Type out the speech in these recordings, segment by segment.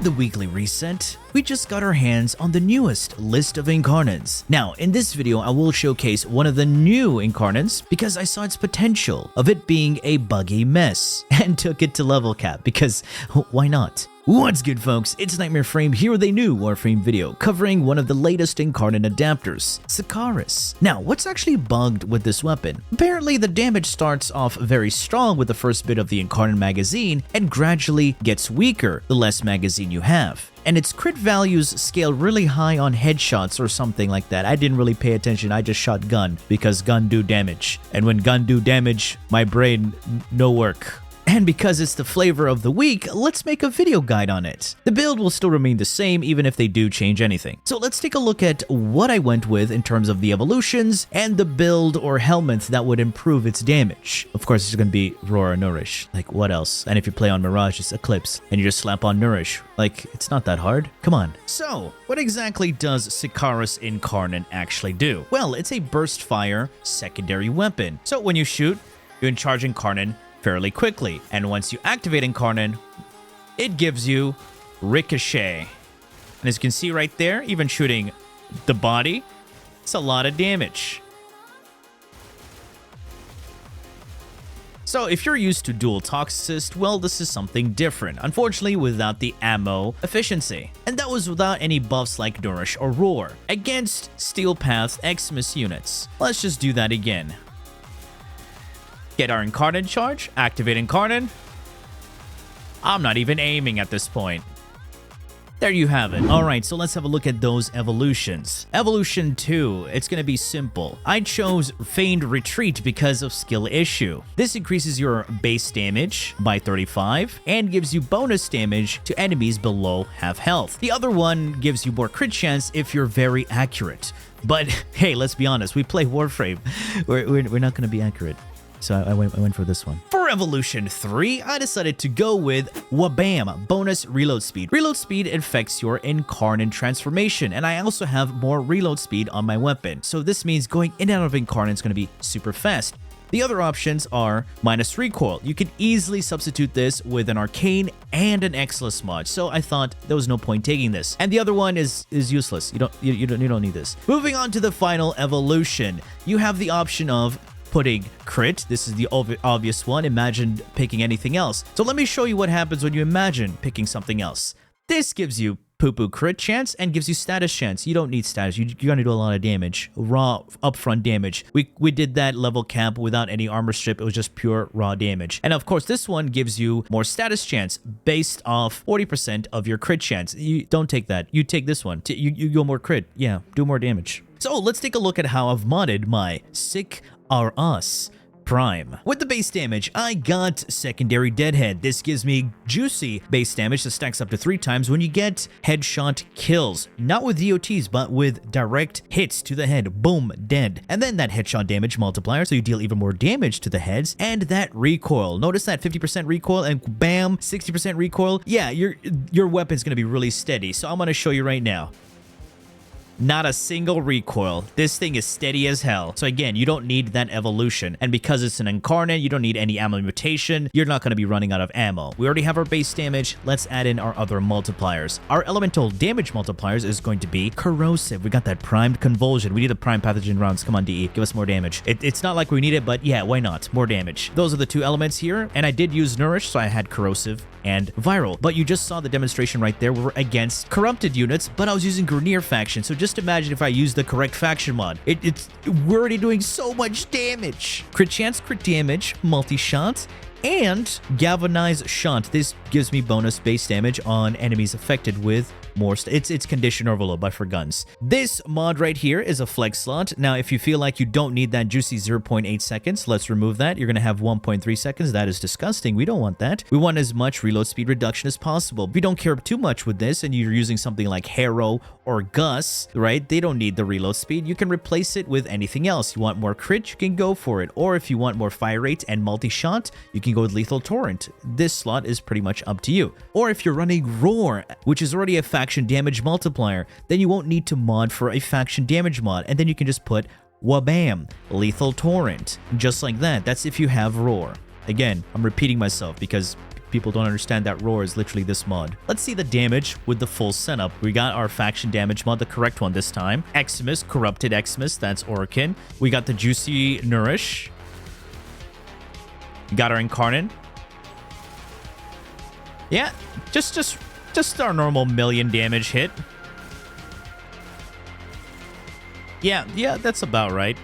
the weekly reset, we just got our hands on the newest list of Incarnons. Now, in this video, I will showcase one of the new Incarnons because I saw its potential of it being a buggy mess and took it to level cap because why not? What's good, folks? It's Nightmare Frame here with a new Warframe video covering one of the latest Incarnon adapters, SICARUS. Now, what's actually bugged with this weapon? Apparently, the damage starts off very strong with the first bit of the Incarnon magazine and gradually gets weaker the less magazine you have. And its crit values scale really high on headshots or something like that. I didn't really pay attention, I just shot gun because gun do damage. And when gun do damage, my brain no work. And because it's the flavor of the week, let's make a video guide on it. The build will still remain the same even if they do change anything. So let's take a look at what I went with in terms of the evolutions and the build or helmet that would improve its damage. Of course, it's going to be Roar Nourish. Like, what else? And if you play on Mirage, it's Eclipse. And you just slap on Nourish. Like, it's not that hard. Come on. So, what exactly does SICARUS Incarnon actually do? Well, it's a burst fire secondary weapon. So when you shoot, you charge Incarnon fairly quickly, and once you activate Incarnon, it gives you ricochet. And as you can see right there, even shooting the body, it's a lot of damage. So if you're used to dual toxicist, well, this is something different, unfortunately without the ammo efficiency. And that was without any buffs like Nourish or Roar against Steel Path Xmas units. Let's just do that again. Get our Incarnon charge, activate Incarnon. I'm not even aiming at this point. There you have it. Alright, so let's have a look at those evolutions. Evolution 2, it's going to be simple. I chose Feigned Retreat because of skill issue. This increases your base damage by 35 and gives you bonus damage to enemies below half health. The other one gives you more crit chance if you're very accurate. But hey, let's be honest, we play Warframe. We're not going to be accurate. So I went for this one. For Evolution 3, I decided to go with Wabam, bonus reload speed. Reload speed affects your Incarnon transformation, and I also have more reload speed on my weapon. So this means going in and out of Incarnon is going to be super fast. The other options are minus recoil. You can easily substitute this with an Arcane and an Exilus mod, so I thought there was no point taking this. And the other one is useless. You don't need this. Moving on to the final evolution, you have the option of putting crit. This is the obvious one. Imagine picking anything else. So let me show you what happens when you imagine picking something else. This gives you poo-poo crit chance and gives you status chance. You don't need status. You're going to do a lot of damage. Raw upfront damage. We did that level cap without any armor strip. It was just pure raw damage. And of course, this one gives you more status chance based off 40% of your crit chance. You don't take that. You take this one. You go more crit. Yeah, do more damage. So let's take a look at how I've modded my SICARUS Prime. With the base damage, I got Secondary Deadhead. This gives me juicy base damage that stacks up to 3 times when you get headshot kills. Not with DOTs, but with direct hits to the head. Boom, dead. And then that headshot damage multiplier, so you deal even more damage to the heads. And that recoil. Notice that 50% recoil and bam, 60% recoil. Yeah, your weapon's gonna be really steady. So I'm gonna show you right now. Not a single recoil. This thing is steady as hell. So again, you don't need that evolution. And because it's an Incarnon, you don't need any ammo mutation. You're not going to be running out of ammo. We already have our base damage. Let's add in our other multipliers. Our elemental damage multipliers is going to be corrosive. We got that primed convulsion. We need the prime pathogen rounds. Come on, DE. Give us more damage. It's not like we need it, but yeah, why not? More damage. Those are the 2 elements here. And I did use Nourish, so I had corrosive and viral. But you just saw the demonstration right there. We're against corrupted units, but I was using Grineer faction. So just imagine if I use the correct faction mod. We're already doing so much damage. Crit chance, crit damage, multi-shot, and galvanized shot. This gives me bonus base damage on enemies affected with more. It's condition overload, but for guns. This mod right here is a flex slot. Now, if you feel like you don't need that juicy 0.8 seconds, let's remove that. You're going to have 1.3 seconds. That is disgusting. We don't want that. We want as much reload speed reduction as possible. If you don't care too much with this and you're using something like Harrow or Gus, right? They don't need the reload speed. You can replace it with anything else. You want more crit, you can go for it. Or if you want more fire rate and multi-shot, you can go with Lethal Torrent. This slot is pretty much up to you. Or if you're running Roar, which is already a faction damage multiplier, then you won't need to mod for a faction damage mod, and then you can just put Wabam, Lethal Torrent, just like that. That's if you have Roar. Again, I'm repeating myself because people don't understand that Roar is literally this mod. Let's see the damage with the full setup. We got our faction damage mod, the correct one this time. Xmas, corrupted Xmas, that's Orkin. We got the juicy Nourish. We got our Incarnon. Yeah, just our normal million damage hit. Yeah, that's about right.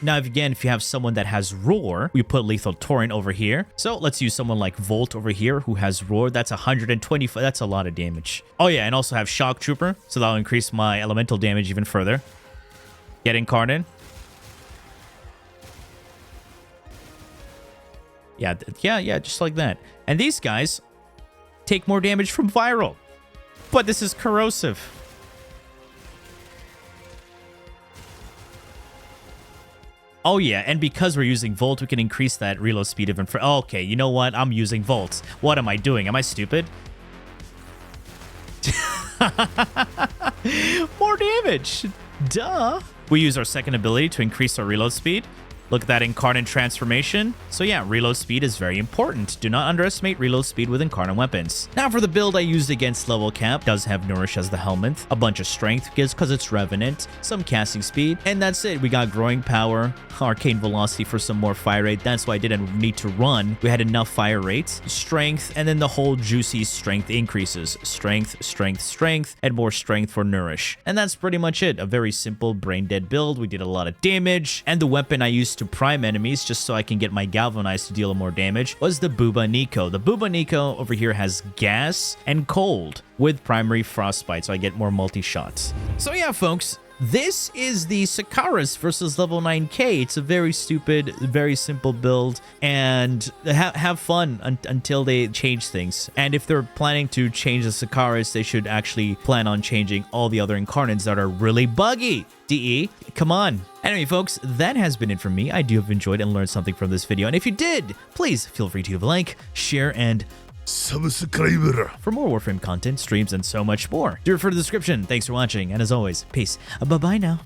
Now, if you have someone that has Roar, we put Lethal Torrent over here. So let's use someone like Volt over here who has Roar. That's 125. That's a lot of damage. Oh yeah, and also have Shock Trooper. So that'll increase my elemental damage even further. Get Incarnon. Yeah, just like that. And these guys take more damage from Viral. But this is corrosive. Oh yeah, and because we're using Volt, we can increase that reload speed even for... Okay, you know what? I'm using Volt. What am I doing? Am I stupid? More damage. Duh. We use our second ability to increase our reload speed. Look at that Incarnon transformation. So yeah, reload speed is very important. Do not underestimate reload speed with Incarnon weapons. Now for the build I used against level cap, does have Nourish as the helmet, a bunch of strength because it's Revenant, some casting speed, and that's it. We got growing power, arcane velocity for some more fire rate. That's why I didn't need to run. We had enough fire rates, strength, and then the whole juicy strength increases. Strength, strength, strength, and more strength for Nourish. And that's pretty much it. A very simple brain dead build. We did a lot of damage, and the weapon I used to prime enemies just so I can get my Galvanize to deal more damage was the Booba Nico. The Booba Nico over here has gas and cold with primary frostbite, so I get more multi-shots. So yeah, folks, this is the SICARUS versus level 9K. It's a very stupid, very simple build, and have fun until they change things. And if they're planning to change the SICARUS, they should actually plan on changing all the other Incarnons that are really buggy. DE, come on. Anyway, folks, that has been it from me. I do have enjoyed and learned something from this video, and if you did, please feel free to give a like, share, and subscribe for more Warframe content, streams, and so much more. Do refer to the description. Thanks for watching, and as always, peace. Bye-bye now.